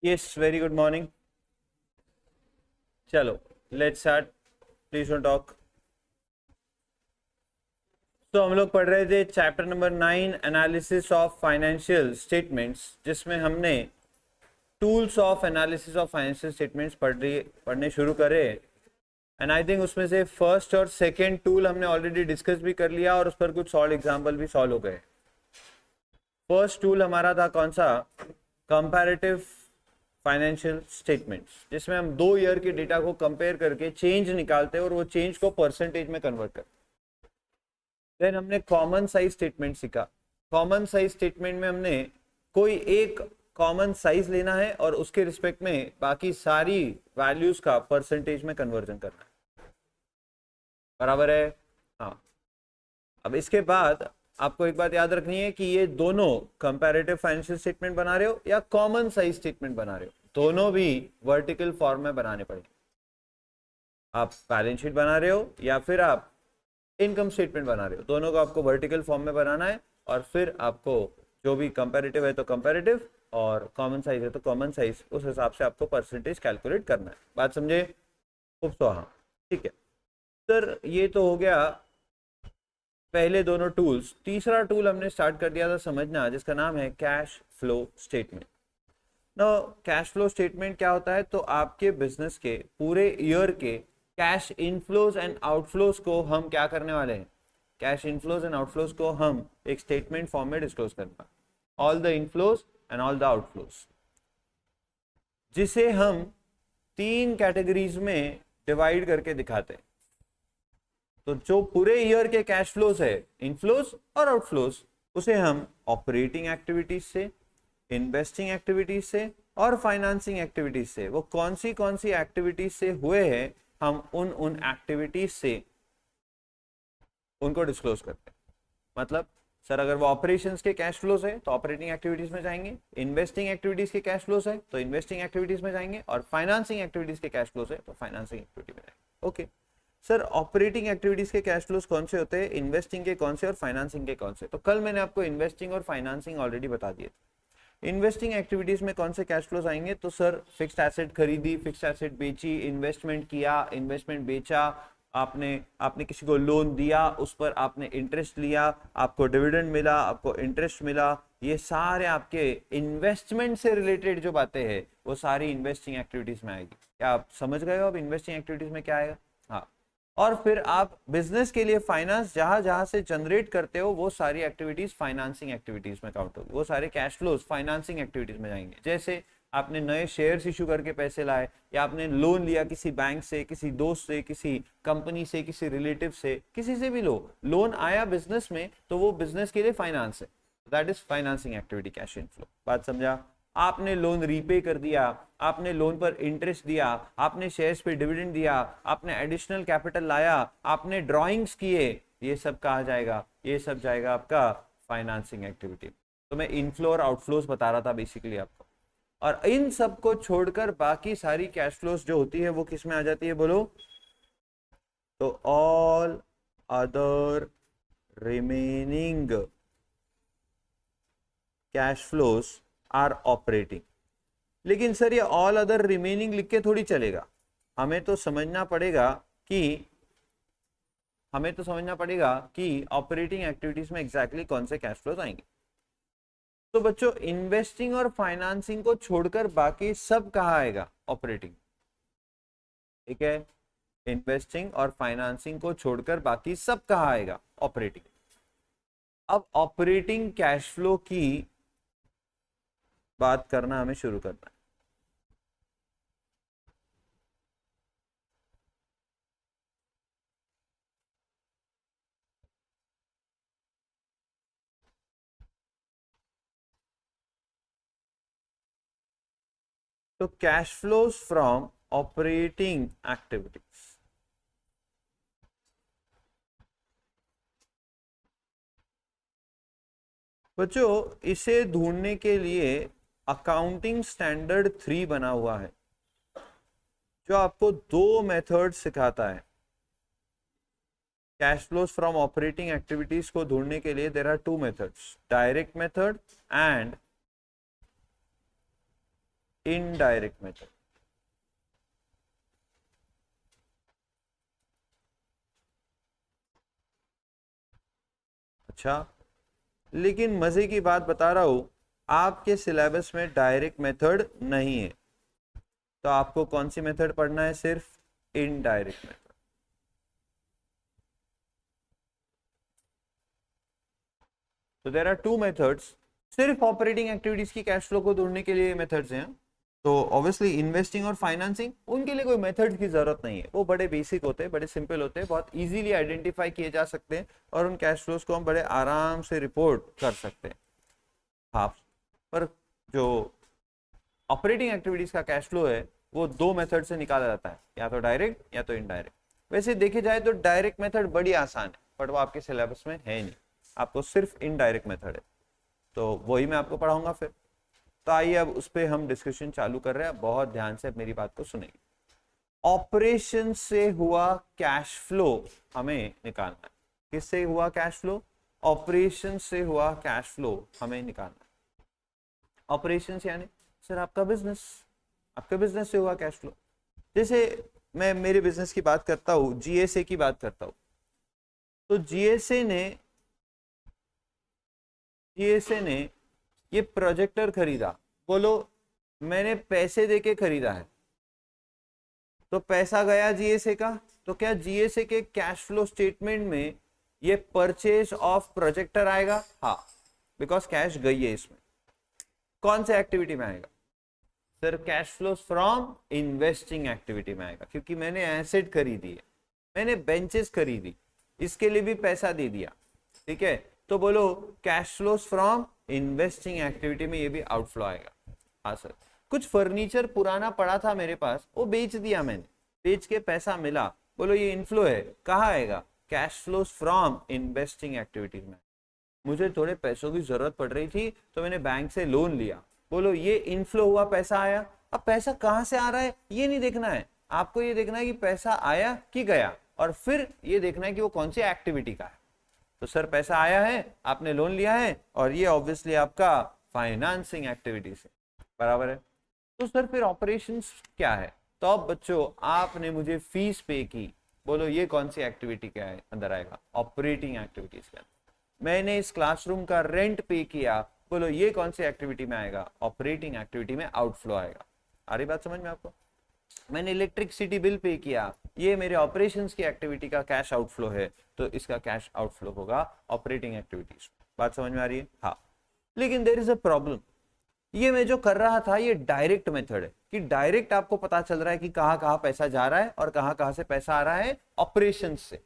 Yes, very good morning. चलो let's start. Please don't talk. तो हम लोग पढ़ रहे थे chapter number 9 analysis of financial statements, जिसमें हमने tools of analysis of financial statements पढ़ने शुरू करे. एंड आई थिंक उसमें से फर्स्ट और सेकेंड टूल हमने ऑलरेडी डिस्कस भी कर लिया और उस पर कुछ सॉल्व एग्जाम्पल भी सॉल्व हो गए. फर्स्ट टूल हमारा था कौन सा? कंपैरेटिव फाइनेंशियल स्टेटमेंट्स, जिसमें हम 2 ईयर के डेटा को कंपेयर करके चेंज निकालते हैं और वो चेंज को परसेंटेज में कन्वर्ट करते. देन हमने कॉमन साइज स्टेटमेंट सीखा. कॉमन साइज स्टेटमेंट में हमने कोई एक कॉमन साइज लेना है और उसके रिस्पेक्ट में बाकी सारी वैल्यूज का परसेंटेज में कन्वर्जन करना है. बराबर है? हाँ. अब इसके बाद आपको एक बात याद रखनी है कि ये दोनों कंपैरेटिव फाइनेंशियल स्टेटमेंट बना रहे हो या कॉमन साइज स्टेटमेंट बना रहे हो, दोनों भी वर्टिकल फॉर्म में बनाने पड़ेंगे. आप बैलेंस शीट बना रहे हो या फिर आप इनकम स्टेटमेंट बना रहे हो, दोनों को आपको वर्टिकल फॉर्म में बनाना है. और फिर आपको जो भी कंपैरेटिव है तो कंपैरेटिव और कॉमन साइज है तो कॉमन साइज, उस हिसाब से आपको परसेंटेज कैलकुलेट करना है. बात समझे? खूब तो हाँ, ठीक है सर. ये तो हो गया पहले दोनों टूल्स. तीसरा टूल हमने स्टार्ट कर दिया था समझना, जिसका नाम है cash flow statement. No, cash flow statement क्या होता है? तो आपके बिजनेस के पूरे ईयर के कैश इनफ्लोज एंड आउटफ्लोज को हम क्या करने वाले हैं? कैश इनफ्लोज एंड आउटफ्लोज को हम एक स्टेटमेंट फॉर्म में डिस्क्लोज करना. All the inflows and all the outflows, जिसे हम 3 कैटेगरीज में डिवाइड करके दिखाते हैं. तो जो पूरे ईयर के कैश फ्लोज है, इनफ्लोज और आउटफ्लोज, उसे हम ऑपरेटिंग एक्टिविटीज से, इन्वेस्टिंग एक्टिविटीज से और फाइनेंसिंग एक्टिविटीज से, वो कौन सी एक्टिविटीज से हुए हैं, हम उन एक्टिविटीज से उनको डिस्क्लोज करते हैं. मतलब सर अगर वो ऑपरेशंस के कैश फ्लोज है तो ऑपरेटिंग एक्टिविटीज में जाएंगे, इन्वेस्टिंग एक्टिविटीज के कैश फ्लोज है तो इन्वेस्टिंग एक्टिविटीज में जाएंगे, और फाइनेंसिंग एक्टिविटीज के कैश फ्लोज है तो फाइनेंसिंग एक्टिविटी में जाएंगे. ओके सर, ऑपरेटिंग एक्टिविटीज के कैश फ्लोज कौन से होते हैं, इन्वेस्टिंग के कौन से और फाइनेंसिंग के कौन से? तो कल मैंने आपको इन्वेस्टिंग और फाइनेंसिंग ऑलरेडी बता दिए थे. इन्वेस्टिंग एक्टिविटीज में कौन से कैश फ्लोज आएंगे? तो सर फिक्स्ड एसेट खरीदी, फिक्स्ड एसेट बेची, इन्वेस्टमेंट किया, इन्वेस्टमेंट बेचा, आपने किसी को लोन दिया, उस पर आपने इंटरेस्ट लिया, आपको डिविडेंड मिला, आपको इंटरेस्ट मिला, ये सारे आपके इन्वेस्टमेंट से रिलेटेड जो बातें हैं वो सारी इन्वेस्टिंग एक्टिविटीज में आएगी. क्या आप समझ गए हो अब इन्वेस्टिंग एक्टिविटीज में क्या आएगा? हाँ. और फिर आप बिजनेस के लिए फाइनेंस जहां जहां से जनरेट करते हो, वो सारी एक्टिविटीज फाइनेंसिंग एक्टिविटीज में काउंट होगी. वो सारे कैश फ्लोज फाइनेंसिंग एक्टिविटीज में जाएंगे. जैसे आपने नए शेयर्स इशू करके पैसे लाए, या आपने लोन लिया किसी बैंक से, किसी दोस्त से, किसी कंपनी से, किसी रिलेटिव से, किसी से भी लो, लोन आया बिजनेस में तो वो बिजनेस के लिए फाइनेंस है. That is financing activity, cash inflow. बात समझा? आपने लोन रीपे कर दिया, आपने लोन पर इंटरेस्ट दिया, आपने शेयर्स पे डिविडेंड दिया, आपने एडिशनल कैपिटल लाया, आपने ड्राइंग्स किए, ये सब कहा जाएगा, ये सब जाएगा आपका फाइनेंसिंग एक्टिविटी. तो मैं इनफ्लो और आउटफ्लोज बता रहा था बेसिकली आपको. और इन सब को छोड़कर बाकी सारी कैश फ्लोज जो होती है वो किस में आ जाती है बोलो? तो all other remaining cash flows are operating. लेकिन सर ये ऑल अदर रिमेनिंग लिख के थोड़ी चलेगा. हमें तो समझना पड़ेगा कि ऑपरेटिंग एक्टिविटीज में एग्जैक्टली कौन से कैश फ्लोज आएंगे. तो बच्चों इन्वेस्टिंग और फाइनेंसिंग को छोड़कर बाकी सब कहाँ आएगा? ऑपरेटिंग. ठीक है, इन्वेस्टिंग और फाइनेंसिंग को छोड़कर बाकी सब कहाँ आएगा? ऑपरेटिंग. अब ऑपरेटिंग कैश फ्लो की बात करना हमें शुरू करना है. तो cash flows from operating activities. बच्चों इसे ढूंढने के लिए अकाउंटिंग स्टैंडर्ड 3 बना हुआ है, जो आपको 2 मेथड सिखाता है. Cash flows from operating activities को ढूंढने के लिए there are 2 methods, direct method and indirect method. अच्छा, लेकिन मजे की बात बता रहा हूं, आपके सिलेबस में डायरेक्ट मेथड नहीं है, तो आपको कौन सी मेथड पढ़ना है? सिर्फ इनडायरेक्ट मेथड। तो देयर आर टू मेथड्स, सिर्फ ऑपरेटिंग एक्टिविटीज की कैश फ्लो को ढूंढने के लिए मेथड्स हैं। तो ऑब्वियसली इन्वेस्टिंग और फाइनेंसिंग, उनके लिए कोई मेथड की जरूरत नहीं है, वो बड़े बेसिक होते हैं, बड़े सिंपल होते हैं, बहुत इजीली आइडेंटिफाई किए जा सकते हैं और उन कैश फ्लोज को हम बड़े आराम से रिपोर्ट कर सकते हैं। हाँ, पर जो ऑपरेटिंग एक्टिविटीज का कैश फ्लो है वो दो मेथड से निकाला जाता है, या तो डायरेक्ट या तो इनडायरेक्ट। वैसे देखे जाए तो डायरेक्ट मेथड बड़ी आसान है, बट वो आपके सिलेबस में है नहीं, आपको सिर्फ इनडायरेक्ट मेथड है, तो वही मैं आपको पढ़ाऊंगा फिर। तो आइए अब उस पर हम डिस्कशन चालू कर रहे हैं, बहुत ध्यान से मेरी बात को सुनेंगे। ऑपरेशन से हुआ कैश फ्लो हमें निकालना है। किससे हुआ कैश फ्लो? ऑपरेशन से हुआ कैश फ्लो हमें निकालना है। ऑपरेशन यानी सर आपका बिजनेस, आपके बिजनेस से हुआ कैश फ्लो। जैसे मैं मेरे बिजनेस की बात करता हूं, जीएसए की बात करता हूं, तो जीएसए ने ये प्रोजेक्टर खरीदा, बोलो मैंने पैसे देके खरीदा है, तो पैसा गया जीएसए का, तो क्या जीएसए के कैश फ्लो स्टेटमेंट में ये परचेज ऑफ प्रोजेक्टर आएगा? हाँ, बिकॉज कैश गई है इसमें। कौन से एक्टिविटी में आएगा? Sir cash flow from investing activity में आएगा, क्योंकि मैंने एसेट खरीदी है, मैंने बेंचेस खरीदी, इसके लिए भी पैसा दे दिया, ठीक है, तो बोलो cash flows from investing activity में ये भी आउटफ्लो आएगा। हाँ सर, कुछ फर्नीचर पुराना पड़ा था मेरे पास, वो बेच दिया मैंने, बेच के पैसा मिला, बोलो ये इनफ्लो है, कहाँ आएगा? Cash flows from investing activity में। मुझे थोड़े पैसों की जरूरत पड़ रही थी तो मैंने बैंक से लोन लिया, बोलो ये इनफ्लो हुआ, पैसा आया। अब पैसा कहाँ से आ रहा है ये नहीं देखना है, आपको ये देखना है कि पैसा आया कि गया, और फिर ये देखना है कि वो कौन सी एक्टिविटी का है। तो सर पैसा आया है, आपने लोन लिया है, और ये ऑब्वियसली आपका फाइनेंसिंग एक्टिविटी से बराबर है। तो सर फिर ऑपरेशंस क्या है? तो अब बच्चों आपने मुझे फीस पे की, बोलो ये कौन सी एक्टिविटी के अंदर आएगा? ऑपरेटिंग एक्टिविटीज के अंदर। मैंने इस क्लासरूम का रेंट पे किया, बोलो ये कौन सी एक्टिविटी में आएगा? ऑपरेटिंग एक्टिविटी में आउटफ्लो आएगा। आ रही बात समझ में आपको? मैंने इलेक्ट्रिसिटी बिल पे किया, ये मेरे ऑपरेशंस की एक्टिविटी का कैश आउटफ्लो है, तो इसका कैश आउटफ्लो होगा ऑपरेटिंग एक्टिविटीज। बात समझ में आ रही है? हाँ, लेकिन देयर इज अ प्रॉब्लम, ये मैं जो कर रहा था ये डायरेक्ट मेथड है, कि डायरेक्ट आपको पता चल रहा है कि कहाँ कहाँ पैसा जा रहा है और कहाँ कहाँ से पैसा आ रहा है ऑपरेशन से।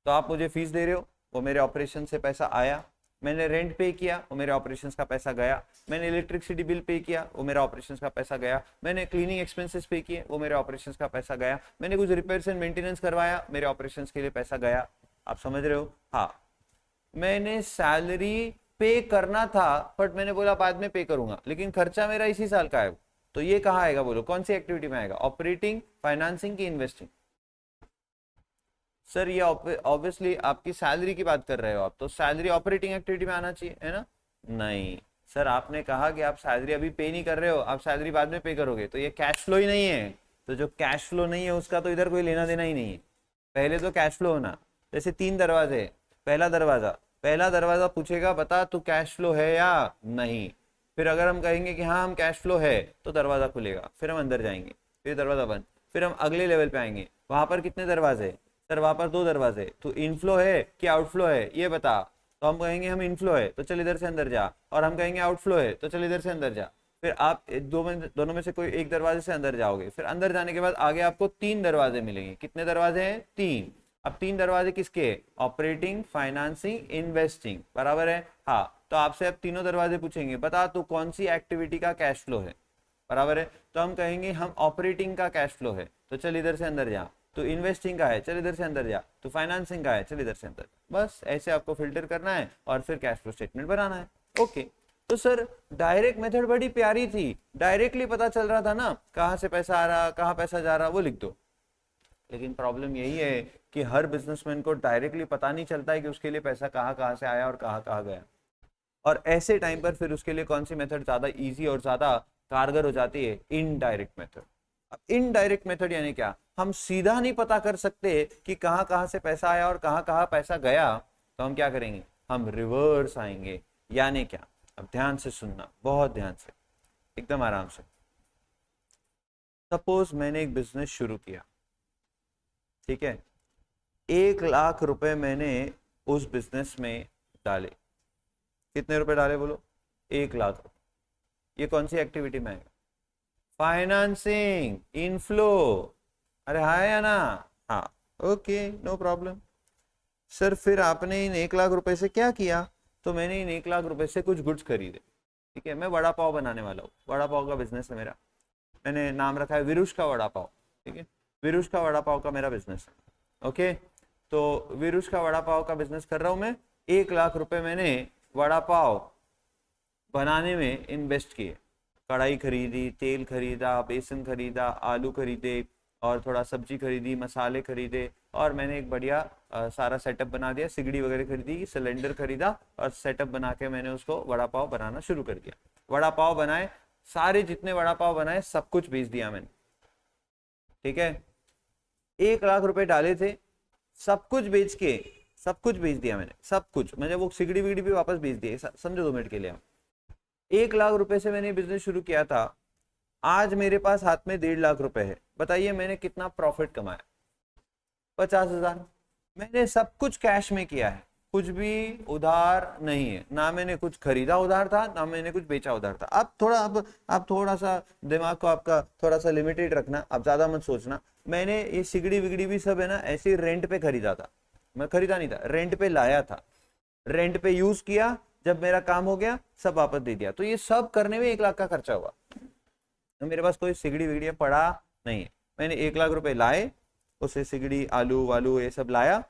तो आप मुझे फीस दे रहे हो, वो मेरे ऑपरेशन से पैसा आया, मैंने रेंट पे किया, वो मेरे ऑपरेशंस का पैसा गया, मैंने इलेक्ट्रिसिटी बिल पे किया, वो मेरा ऑपरेशंस का पैसा गया, मैंने क्लीनिंग एक्सपेंसेस पे किए, वो मेरे ऑपरेशंस का पैसा गया, मैंने कुछ रिपेयर्स एंड मेंटेनेंस करवाया, मेरे ऑपरेशंस के लिए पैसा गया। आप समझ रहे हो? हाँ, मैंने सैलरी पे करना था बट मैंने बोला बाद में पे करूंगा, लेकिन खर्चा मेरा इसी साल का है, तो ये कहाँ आएगा? बोलो कौन सी एक्टिविटी में आएगा? ऑपरेटिंग, फाइनेंसिंग की इन्वेस्टिंग? सर ये ऑब्वियसली आपकी सैलरी की बात कर रहे हो आप, तो सैलरी ऑपरेटिंग एक्टिविटी में आना चाहिए, है ना? नहीं सर, आपने कहा कि आप सैलरी अभी पे नहीं कर रहे हो, आप सैलरी बाद में पे करोगे, तो ये कैश फ्लो ही नहीं है। तो जो कैश फ्लो नहीं है उसका तो इधर कोई लेना देना ही नहीं है, पहले तो कैश फ्लो होना। जैसे 3 दरवाजे, पहला दरवाजा पूछेगा बता तू कैश फ्लो है या नहीं, फिर अगर हम कहेंगे कि हाँ हम कैश फ्लो है तो दरवाजा खुलेगा, फिर हम अंदर जाएंगे, फिर दरवाजा बंद, फिर हम अगले लेवल पे आएंगे, वहां पर कितने दरवाजे? सर वहां पर 2 दरवाजे, तो इनफ्लो है कि आउटफ्लो है ये बता। तो हम कहेंगे हम इनफ्लो है तो चल इधर से अंदर जा, और हम कहेंगे आउटफ्लो है तो चल इधर से अंदर जा। फिर आप दोनों में से कोई एक दरवाजे से अंदर जाओगे, फिर अंदर जाने के बाद आगे आपको 3 दरवाजे मिलेंगे। कितने दरवाजे हैं? 3। अब 3 दरवाजे किसके? ऑपरेटिंग, फाइनेंसिंग, इन्वेस्टिंग, बराबर है? हाँ, तो आपसे अब तीनों दरवाजे पूछेंगे बता तू कौन सी एक्टिविटी का कैश फ्लो है, बराबर है? तो हम कहेंगे हम ऑपरेटिंग का कैश फ्लो है, तो चल इधर से अंदर जा। तो इन्वेस्टिंग का है, चल इधर से अंदर जा। तो फाइनेंसिंग का है, चल इधर से अंदर। बस ऐसे आपको फिल्टर करना है और फिर कैश फ्लो स्टेटमेंट बनाना है। ओके, तो सर डायरेक्ट मेथड बड़ी प्यारी थी, डायरेक्टली पता चल रहा था ना कहाँ से पैसा आ रहा, कहाँ पैसा जा रहा, वो लिख दो। लेकिन प्रॉब्लम यही है कि हर बिजनेसमैन को डायरेक्टली पता नहीं चलता है कि उसके लिए पैसा कहाँ कहाँ से आया और कहाँ कहाँ गया, और ऐसे टाइम पर फिर उसके लिए कौन सी मेथड ज्यादा इजी और ज्यादा कारगर हो जाती है इनडायरेक्ट मेथड। अब इनडायरेक्ट मेथड यानी क्या, हम सीधा नहीं पता कर सकते कि कहां कहां से पैसा आया और कहां कहां पैसा गया, तो हम क्या करेंगे, हम रिवर्स आएंगे। यानी क्या, अब ध्यान से सुनना, बहुत ध्यान से, एकदम आराम से। सपोज मैंने एक बिजनेस शुरू किया, ठीक है, 1 लाख रुपए मैंने उस बिजनेस में डाले। कितने रुपए डाले बोलो, 1 लाख रुपए। ये कौन सी एक्टिविटी में आएगा, फाइनेंसिंग, इनफ्लो। अरे हाँ या ना, हाँ, ओके, नो प्रॉब्लम। सर फिर आपने इन 1 लाख रुपए से क्या किया, तो मैंने इन 1 लाख रुपए से कुछ गुड्स खरीदे। ठीक है, मैं वड़ा पाव बनाने वाला हूँ, वड़ा पाव का बिजनेस है मेरा, मैंने नाम रखा है विरुष का वड़ा पाव। ठीक है, विरुष का वड़ा पाव का मेरा बिजनेस है। ओके, तो विरुष का वड़ा पाव का बिजनेस कर रहा हूं मैं। 1 लाख रुपए मैंने वड़ा पाव बनाने में इन्वेस्ट किए। कढ़ाई खरीदी, तेल खरीदा, बेसन खरीदा, आलू खरीदे और थोड़ा सब्जी खरीदी, मसाले खरीदे, और मैंने एक बढ़िया सारा सेटअप बना दिया। सिगड़ी वगैरह खरीदी, सिलेंडर खरीदा और सेटअप बना के मैंने उसको वड़ा पाव बनाना शुरू कर दिया। वड़ा पाव बनाए, सारे जितने वड़ा पाव बनाए सब कुछ बेच दिया मैंने। ठीक है, 1 लाख रुपए डाले थे, सब कुछ बेच के, सब कुछ बेच दिया मैंने, सब कुछ, मैंने वो सिगड़ी विगड़ी भी वापस बेच दिए। समझो 2 मिनट के लिए, 1 लाख रुपए से मैंने बिजनेस शुरू किया था, आज मेरे पास हाथ में 1.5 लाख रुपए है। बताइए मैंने कितना प्रॉफिट कमाया, 50,000। मैंने सब कुछ कैश में किया है, कुछ भी उधार नहीं है, ना मैंने कुछ खरीदा उधार था, ना मैंने कुछ बेचा उधार था। आप थोड़ा सा दिमाग को आपका थोड़ा सा लिमिटेड रखना, आप ज्यादा मत सोचना। मैंने ये सिगड़ी विगड़ी भी सब है ना ऐसे रेंट पे खरीदा था, मैं खरीदा नहीं था, रेंट पे लाया था, रेंट पे यूज किया, जब मेरा काम हो गया सब वापस दे दिया। तो ये सब करने में 1 लाख का खर्चा हुआ। तो मेरे पास कोई सिगड़ी विगड़ी पड़ा नहीं है। मैंने 1 लाख रुपए लाए, उससे सिगड़ी आलू वालू ये सब लाया,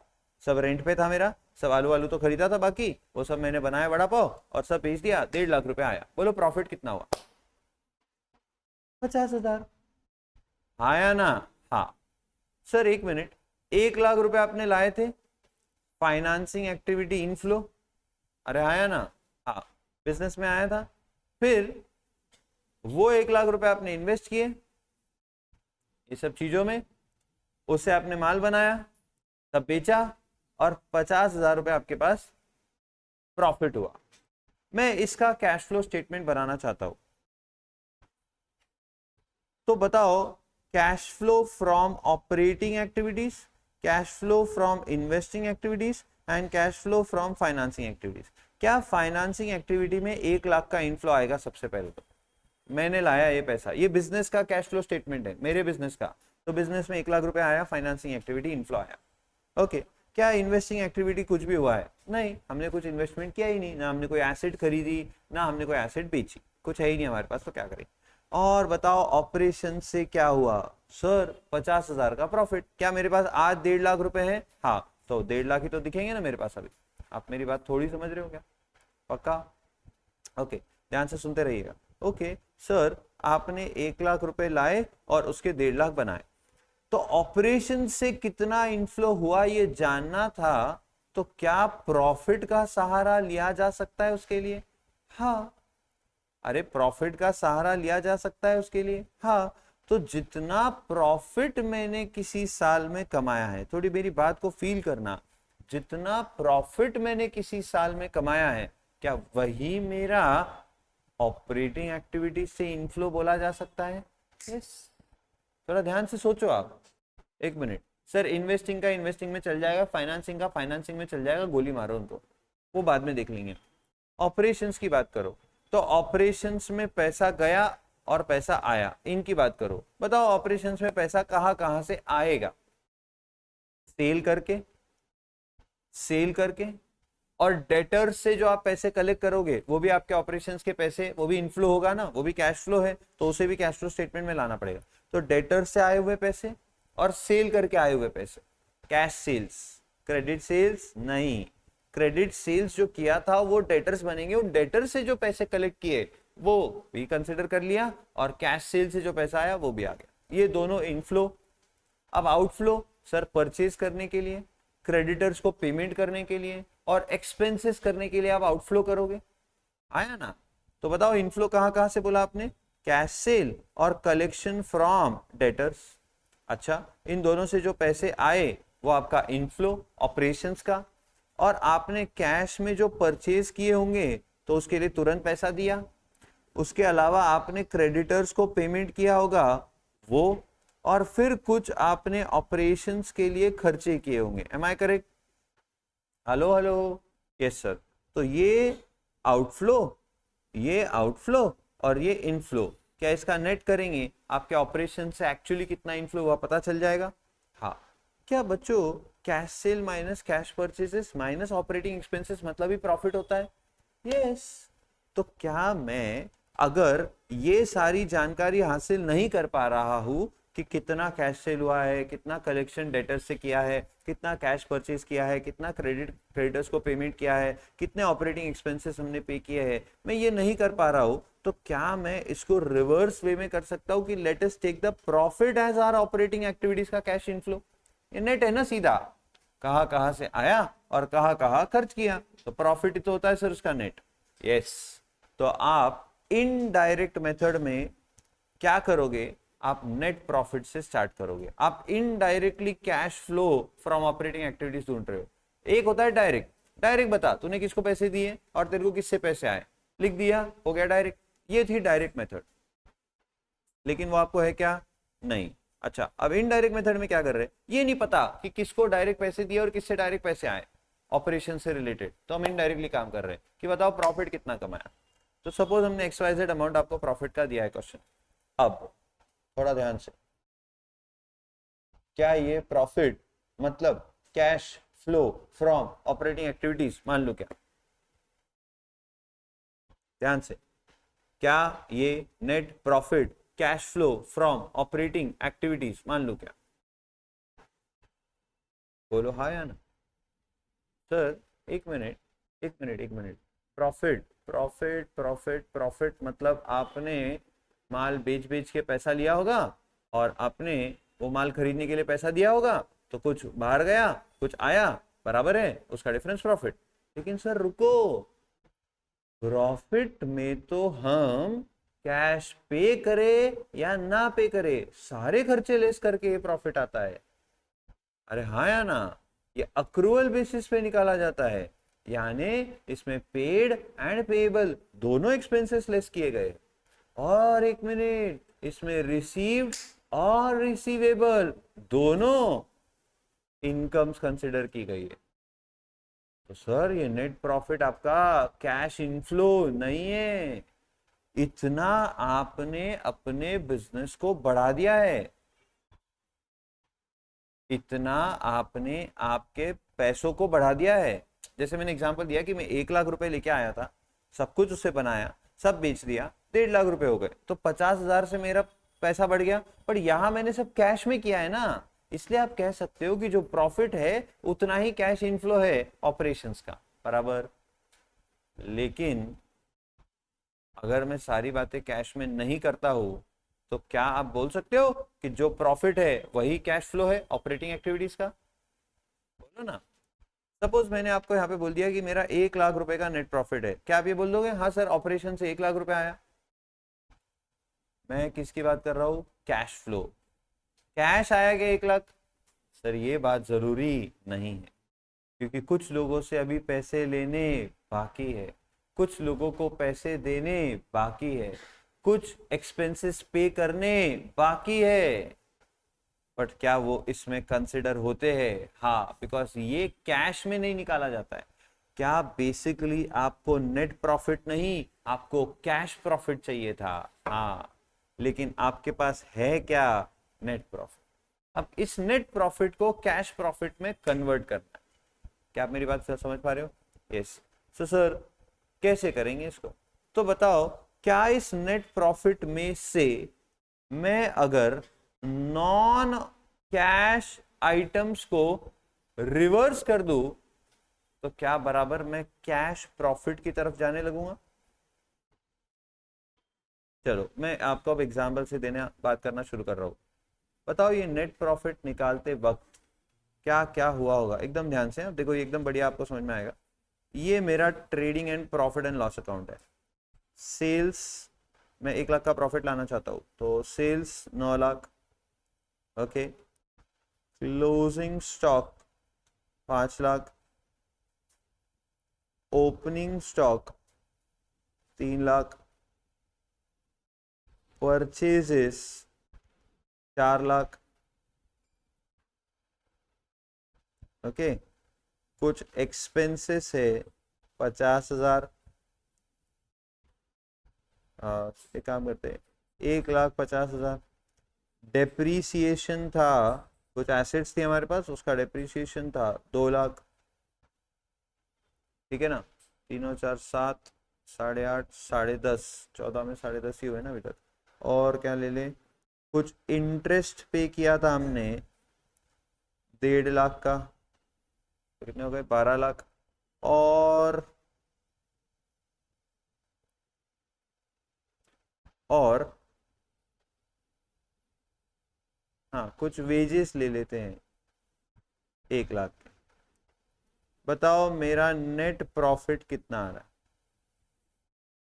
सब रेंट पे था मेरा, सब आलू वालू तो खरीदा था, बाकी वो सब मैंने बनाया वड़ा पाव और सब बेच दिया, 1.5 लाख रुपए आया। बोलो प्रॉफिट कितना हुआ, 50,000। हाँ या ना, हाँ। सर 1 मिनट, 1 लाख रुपए आपने लाए थे, फाइनेंसिंग एक्टिविटी इनफ्लो, अरे हाँ या ना, हाँ, बिजनेस में आया था। फिर वो 1 लाख रुपए आपने इन्वेस्ट किए ये सब चीजों में, उससे आपने माल बनाया, सब बेचा और 50,000 रुपए आपके पास प्रॉफिट हुआ। मैं इसका कैश फ्लो स्टेटमेंट बनाना चाहता हूं, तो बताओ cash flow from operating activities, cash flow from investing activities and cash flow from financing activities. क्या फाइनेंसिंग एक्टिविटी में 1 लाख का इनफ्लो आएगा? सबसे पहले तो मैंने लाया ये पैसा, ये बिजनेस का कैश फ्लो स्टेटमेंट है मेरे बिजनेस का, तो बिजनेस में 1 लाख रुपए आया, फाइनेंसिंग एक्टिविटी इनफ्लो आया। ओके, क्या इन्वेस्टिंग एक्टिविटी कुछ भी हुआ है? नहीं, हमने कुछ इन्वेस्टमेंट किया ही नहीं, ना हमने कोई एसेट खरीदी, ना हमने कोई एसेट बेची, कुछ है ही नहीं हमारे पास, तो क्या करें। और बताओ ऑपरेशन से क्या हुआ? सर 50,000 का प्रॉफिट। क्या मेरे पास आज 1.5 लाख रुपए है? हाँ, तो 1.5 लाख ही तो दिखेंगे ना मेरे पास अभी। आप मेरी बात थोड़ी समझ रहे हो क्या? पक्का? ओके, ध्यान से सुनते रहिएगा। ओके सर, आपने 1 लाख रुपए लाए और उसके 1.5 लाख बनाए, तो ऑपरेशन से कितना इनफ्लो हुआ ये जानना था, तो क्या प्रॉफिट का सहारा लिया जा सकता है उसके लिए? हाँ, अरे प्रॉफिट का सहारा लिया जा सकता है उसके लिए, हाँ। तो जितना प्रॉफिट मैंने किसी साल में कमाया है, थोड़ी मेरी बात को फील करना, जितना प्रॉफिट मैंने किसी साल में कमाया है, क्या वही मेरा ऑपरेटिंग एक्टिविटी से इनफ्लो बोला जा सकता है? यस। थोड़ा ध्यान से सोचो आप। 1 मिनट, सर इन्वेस्टिंग का इन्वेस्टिंग में चल जाएगा, फाइनेंसिंग का फाइनेंसिंग में चल जाएगा, गोली मारो उनको, वो बाद में देख लेंगे। ऑपरेशंस की बात करो, तो ऑपरेशंस में पैसा गया और पैसा आया, इनकी बात करो। बताओ ऑपरेशंस में पैसा कहां कहां से आएगा? सेल करके, सेल करके, और डेटर्स से जो आप पैसे कलेक्ट करोगे वो भी आपके ऑपरेशंस के पैसे, वो भी इनफ्लो होगा ना, वो भी कैश फ्लो है, तो उसे भी कैश फ्लो स्टेटमेंट में लाना पड़ेगा। तो डेटर्स से आए हुए पैसे और सेल करके आए हुए पैसे, कैश सेल्स, क्रेडिट सेल्स नहीं। क्रेडिट सेल्स जो किया था वो डेटर्स बनेंगे, उन डेटर्स से जो पैसे कलेक्ट किए वो भी कंसिडर कर लिया, और कैश सेल से जो पैसा आया वो भी आ गया। ये दोनों इनफ्लो। अब आउटफ्लो, सर परचेज करने के लिए, क्रेडिटर्स को पेमेंट करने के लिए और एक्सपेंसेस करने के लिए आप आउटफ्लो करोगे, आया ना? तो बताओ इनफ्लो कहां कहां से बोला आपने? कैश सेल और कलेक्शन फ्रॉम डेटर्स। अच्छा, इन दोनों से जो पैसे आए वो आपका इनफ्लो ऑपरेशंस का, और आपने कैश में जो परचेज किए होंगे तो उसके लिए तुरंत पैसा दिया। उसके अलावा आपने क्रेडिटर्स को पेमेंट किया होगा वो, और फिर कुछ आपने ऑपरेशंस के लिए खर्चे किए होंगे। Am I correct? Hello hello, yes sir. तो ये आउटफ्लो और ये इनफ्लो, क्या इसका नेट करेंगे, आपके ऑपरेशन से एक्चुअली कितना इनफ्लो हुआ पता चल जाएगा। हाँ, क्या बच्चों cash cell minus cash purchases minus operating expenses मतलब ही प्रॉफिट होता है? यस। तो क्या मैं अगर ये सारी जानकारी हासिल नहीं कर पा रहा हूं कि कितना कैश सेल हुआ है, कितना कलेक्शन डेटर्स से किया है, कितना कैश परचेज किया है, कितना क्रेडिटर्स को पेमेंट किया है, कितने ऑपरेटिंग एक्सपेंसेस हमने पे किए हैं, मैं ये नहीं कर पा रहा हूं, तो क्या मैं इसको रिवर्स वे में कर सकता हूं कि let us take the profit as our operating activities का कैश इनफ्लो? ये नेट है ना सीधा, कहां कहां से आया और कहां कहां खर्च किया, तो प्रॉफिट ही तो होता है सर उसका नेट। यस। तो आप इनडायरेक्ट मेथड में क्या करोगे, आप नेट प्रॉफिट से स्टार्ट करोगे। आप indirectly cash flow from operating activities ढूंढ रहे हो। एक होता है डायरेक्ट, डायरेक्ट बता तूने किसको पैसे दिए और तेरे को किससे पैसे आए, लिख दिया, हो गया डायरेक्ट। ये थी डायरेक्ट मेथड, लेकिन वो आपको है क्या, नहीं। अच्छा, अब इनडायरेक्ट मेथड में क्या कर रहे हैं, ये नहीं पता कि किसको डायरेक्ट पैसे दिए और किससे डायरेक्ट पैसे आए ऑपरेशन से रिलेटेड, तो हम इनडायरेक्टली काम कर रहे हैं कि बताओ प्रॉफिट कितना कमाया। तो सपोज हमने XYZ अमाउंट आपको प्रॉफिट का दिया है क्वेश्चन। अब थोड़ा ध्यान से, क्या ये प्रॉफिट मतलब cash flow from operating activities मान लो, क्या ध्यान से, क्या ये net profit cash flow from operating activities मान लो क्या? बोलो हाँ या ना। सर एक minute, profit profit profit profit मतलब आपने माल बेच बेच के पैसा लिया होगा और आपने वो माल खरीदने के लिए पैसा दिया होगा, तो कुछ बाहर गया कुछ आया, बराबर है, उसका डिफरेंस प्रॉफिट। लेकिन सर रुको, प्रॉफिट में तो हम कैश पे करे या ना पे करे सारे खर्चे लेस करके प्रॉफिट आता है। अरे हाँ या ना, ये अक्रूवल बेसिस पे निकाला जाता है, यानी इसमें पेड एंड पेएबल दोनों एक्सपेंसेस लेस किए गए। और एक मिनट, इसमें रिसीव्ड और रिसीवेबल दोनों इनकम्स कंसिडर की गई है। तो सर ये नेट प्रॉफिट आपका कैश इनफ्लो नहीं है, इतना आपने अपने बिजनेस को बढ़ा दिया है, इतना आपने आपके पैसों को बढ़ा दिया है। जैसे मैंने एग्जांपल दिया कि मैं 1 लाख रुपए लेके आया था, सब कुछ उससे बनाया, सब बेच दिया, 1.5 लाख रुपए हो गए, तो 50,000 से मेरा पैसा बढ़ गया। पर यहां मैंने सब कैश में किया है ना, इसलिए आप कह सकते हो कि जो प्रॉफिट है उतना ही कैश इनफ्लो है ऑपरेशंस का, बराबर। लेकिन अगर मैं सारी बातें कैश में नहीं करता हूं, तो क्या आप बोल सकते हो कि जो प्रॉफिट है वही कैश फ्लो है ऑपरेटिंग एक्टिविटीज का? बोलो ना। सपोज मैंने आपको यहाँ पे बोल दिया कि मेरा 1 लाख रुपए का नेट प्रॉफिट है, क्या आप ये बोल दोगे हाँ सर ऑपरेशन से 1 लाख रुपए आया? मैं किसकी बात कर रहा हूँ, कैश फ्लो। कैश आया क्या 1 लाख? सर ये बात जरूरी नहीं है, क्योंकि कुछ लोगों से अभी पैसे लेने बाकी है, कुछ लोगों को पैसे देने बाकी है, कुछ एक्सपेंसेस पे करने बाकी है, बट क्या वो इसमें कंसिडर होते हैं? हाँ, बिकॉज ये कैश में नहीं निकाला जाता है। क्या बेसिकली आपको नेट प्रॉफिट नहीं, आपको कैश प्रॉफिट चाहिए था? हाँ, लेकिन आपके पास है क्या, नेट प्रॉफिट। अब इस नेट प्रॉफिट को कैश प्रॉफिट में कन्वर्ट करना है। क्या आप मेरी बात समझ पा रहे हो? यस। सो सर कैसे करेंगे इसको, तो बताओ, क्या इस नेट प्रॉफिट में से मैं अगर नॉन कैश आइटम्स को रिवर्स कर दूं, तो क्या बराबर मैं कैश प्रॉफिट की तरफ जाने लगूंगा? चलो मैं आपको अब एग्जांपल से देने बात करना शुरू कर रहा हूं। बताओ ये नेट प्रॉफिट निकालते वक्त क्या क्या हुआ होगा, एकदम ध्यान से। अब देखो ये एकदम बढ़िया आपको समझ में आएगा। ये मेरा trading and profit and loss account है। सेल्स मैं 1 लाख का प्रॉफिट लाना चाहता हूँ, तो sales 9 lakh, okay, closing stock 5 lakh, opening stock 3 lakh, purchases 4 lakh, okay, कुछ एक्सपेंसेस है 50,000, एक काम करते हैं 1,50,000, डेप्रीसिएशन था, कुछ एसेट्स थी हमारे पास, उसका डेप्रीसिएशन था 2 लाख, ठीक है ना, 3 और 4 7, 8.5, 10.5, 14 में 10.5 ही हुए ना अभी तक। और क्या ले लें, कुछ इंटरेस्ट पे किया था हमने 1.5 लाख का, तो कितने हो गए 12 लाख, और हाँ कुछ वेजेस ले लेते हैं 1 लाख के। बताओ मेरा नेट प्रॉफिट कितना आ रहा है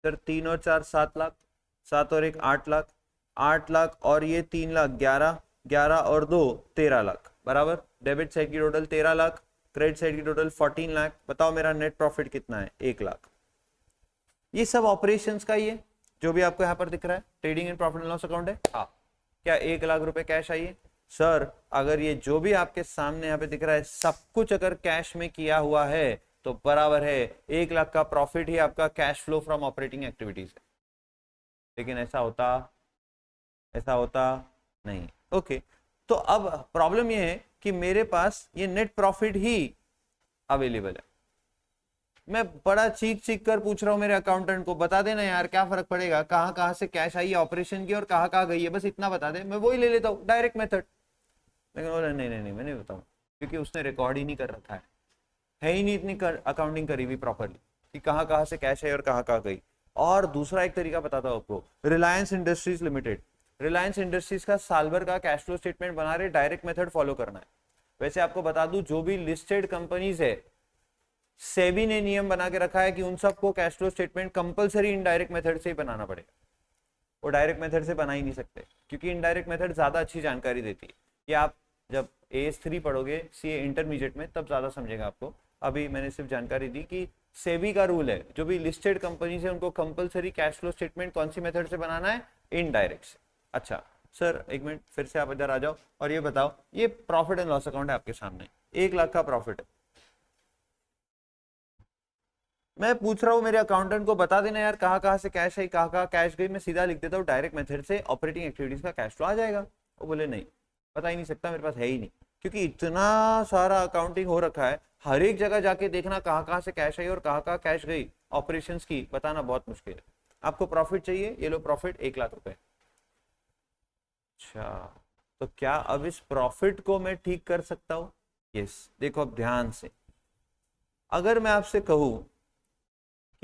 सर? 3 और 4 7 लाख, 7 और 1 8 लाख, 8 लाख और ये 3 लाख 11, 11 और 2 13 लाख, बराबर। डेबिट साइड की टोटल 13 लाख, क्रेडिट साइड की टोटल 14 लाख। बताओ मेरा नेट प्रॉफिट कितना है? 1 लाख। ये सब ऑपरेशंस का ही है जो भी आपको यहाँ पर दिख रहा है, trading and profit and loss account है। हाँ, क्या 1 लाख रुपए कैश आई है? सर अगर ये जो भी आपके सामने यहाँ पे दिख रहा है सब कुछ अगर कैश में किया हुआ है तो बराबर है 1 लाख का प्रॉफिट ही आपका cash flow from operating activities है। लेकिन ऐसा होता नहीं। ओके, तो अब प्रॉब्लम ये है कि मेरे पास ये नेट प्रॉफिट ही अवेलेबल है। मैं बड़ा चीख चीख कर पूछ रहा हूँ मेरे अकाउंटेंट को, बता देना यार क्या फर्क पड़ेगा, कहाँ कहाँ से कैश आई है ऑपरेशन की और कहाँ कहाँ गई है, बस इतना बता दे, मैं वही ले लेता हूँ डायरेक्ट मेथड। लेकिन बोला नहीं नहीं नहीं, मैं नहीं बताऊँ, क्योंकि उसने रिकॉर्ड ही नहीं कर रखा है ही नहीं इतनी अकाउंटिंग करी हुई प्रॉपरली कि कहाँ कहाँ से कैश है और कहाँ कहाँ गई। और दूसरा एक तरीका बताता हूँ आपको, Reliance industries limited, Reliance industries का साल भर का कैश फ्लो स्टेटमेंट बना रहे, डायरेक्ट मेथड फॉलो करना है। वैसे आपको बता दूं जो भी लिस्टेड कंपनीज है, सेबी ने नियम बना के रखा है कि उन सबको cash flow statement compulsory indirect method से ही बनाना पड़ेगा। वो डायरेक्ट मेथड से बना ही नहीं सकते, क्योंकि इनडायरेक्ट मेथड ज्यादा अच्छी जानकारी देती है। ये आप जब AS3 पढ़ोगे सीए इंटरमीडिएट में तब ज्यादा समझेगा आपको। अभी मैंने सिर्फ जानकारी दी कि सेबी का रूल है जो भी लिस्टेड कंपनीज है उनको कंपलसरी कैश फ्लो स्टेटमेंट कौन सी मेथड से बनाना है? इनडायरेक्ट से। अच्छा सर एक मिनट, फिर से आप इधर आ जाओ और ये बताओ, ये प्रॉफिट एंड लॉस अकाउंट है आपके सामने, 1 लाख का प्रॉफिट है। मैं पूछ रहा हूँ मेरे अकाउंटेंट को बता देना यार कहाँ कहाँ से कैश है, कहाँ कहाँ कैश गई, मैं सीधा लिख देता हूँ डायरेक्ट मेथड से ऑपरेटिंग एक्टिविटीज का कैश फ्लो आ जाएगा। वो बोले नहीं, पता ही नहीं सकता, मेरे पास है ही नहीं, क्योंकि इतना सारा अकाउंटिंग हो रखा है, हर एक जगह जाके देखना कहाँ कहाँ से कैश आई और कहाँ कहाँ कैश गई ऑपरेशन की, बताना बहुत मुश्किल है। आपको प्रॉफिट चाहिए, ये लो प्रॉफिट 1 लाख रुपए। अच्छा, तो क्या अब इस प्रॉफिट को मैं ठीक कर सकता हूँ? यस, देखो अब ध्यान से, अगर मैं आपसे कहूं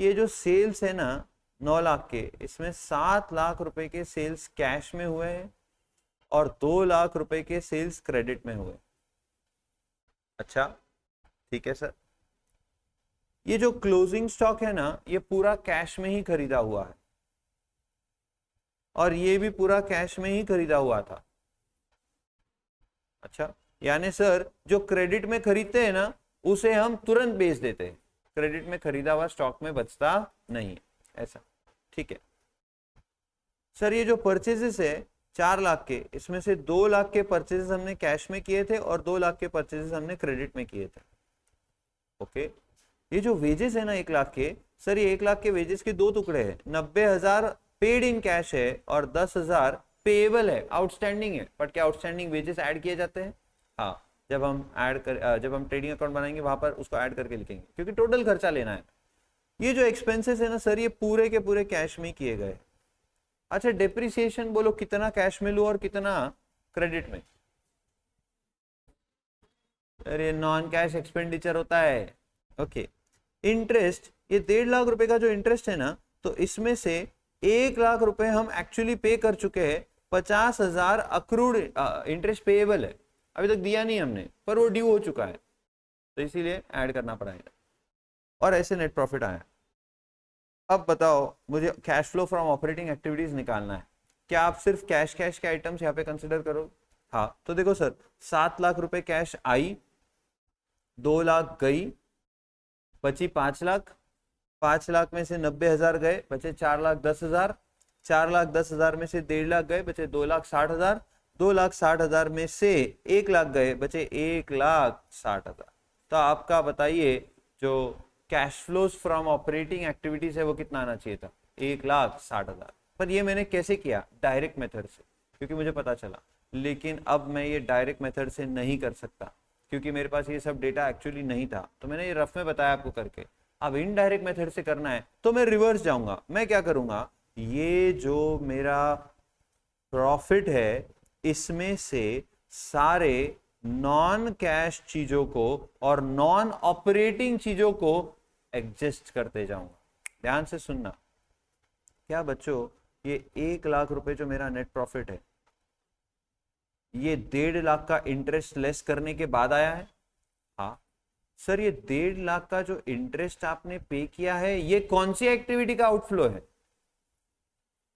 कि ये जो सेल्स है ना 9 लाख के, इसमें 7 लाख रुपए के सेल्स कैश में हुए हैं और 2 लाख रुपए के सेल्स क्रेडिट में हुए। अच्छा ठीक है सर, ये जो क्लोजिंग स्टॉक है ना ये पूरा कैश में ही खरीदा हुआ है और ये भी पूरा कैश में ही खरीदा हुआ था। अच्छा, यानी सर जो क्रेडिट में खरीदते हैं ना उसे हम तुरंत बेच देते हैं, क्रेडिट में खरीदा हुआ स्टॉक में बचता नहीं, ऐसा। ठीक है सर, ये जो परचेजेस है 4 लाख के, इसमें से 2 लाख के परचेजेस हमने कैश में किए थे और 2 लाख के परचेजेस हमने क्रेडिट में किए थे। ओके, ये जो वेजेस है ना 1 लाख के, सर ये 1 लाख के वेजेस के दो टुकड़े हैं, 90,000 पेड इन कैश है और 10,000 पेएबल है, आउटस्टैंडिंग है। बट क्या आउटस्टैंडिंग वेजेस ऐड किए जाते हैं? हाँ, जब हम ट्रेडिंग अकाउंट बनाएंगे वहां पर उसको ऐड करके लिखेंगे, क्योंकि टोटल खर्चा लेना है। ये जो एक्सपेंसेस है ना सर ये पूरे के पूरे कैश में किए गए। अच्छा, डेप्रिसिएशन बोलो कितना कैश में लूं और कितना क्रेडिट में? अरे नॉन कैश एक्सपेंडिचर होता है। ओके, इंटरेस्ट, ये 1.5 लाख रुपए का जो इंटरेस्ट है ना, तो इसमें से 1 लाख रुपए हम एक्चुअली पे कर चुके हैं, 50,000 अक्रूड इंटरेस्ट पेएबल है, अभी तक दिया नहीं हमने पर वो ड्यू हो चुका है, तो इसीलिए ऐड करना पड़ेगा और ऐसे नेट प्रॉफिट आया। अब बताओ मुझे cash flow from operating activities निकालना है, क्या आप सिर्फ कैश कैश के आइटम्स यहाँ पे कंसिडर करो? हाँ, तो देखो सर, 7 लाख रुपए कैश आई, 2 लाख गई, बची 5 लाख, 5 लाख में से 90,000 गए, बचे 4,10,000, 4,10,000 में से 1.5 लाख गए, बचे 2,60,000, 2,60,000 में से 1 लाख गए, बचे 1,60,000। तो आपका बताइए जो cash flows from operating activities है वो कितना आना चाहिए था? 1,60,000। पर ये मैंने कैसे किया? डायरेक्ट मेथड से, क्योंकि मुझे पता चला। लेकिन अब मैं ये डायरेक्ट मेथड से नहीं कर सकता, क्योंकि मेरे पास ये सब डेटा एक्चुअली नहीं था, तो मैंने ये रफ में बताया आपको करके। अब इनडायरेक्ट मेथड से करना है तो मैं रिवर्स जाऊंगा। मैं क्या करूंगा, ये जो मेरा प्रॉफिट है इसमें से सारे नॉन कैश चीजों को और नॉन ऑपरेटिंग चीजों को एडजस्ट करते जाऊंगा। ध्यान से सुनना। क्या बच्चों, ये 1 लाख रुपए जो मेरा नेट प्रॉफिट है, ये 1.5 लाख का इंटरेस्ट लेस करने के बाद आया है? हाँ सर, ये 1.5 लाख का जो इंटरेस्ट आपने पे किया है, ये कौन सी एक्टिविटी का आउटफ्लो है?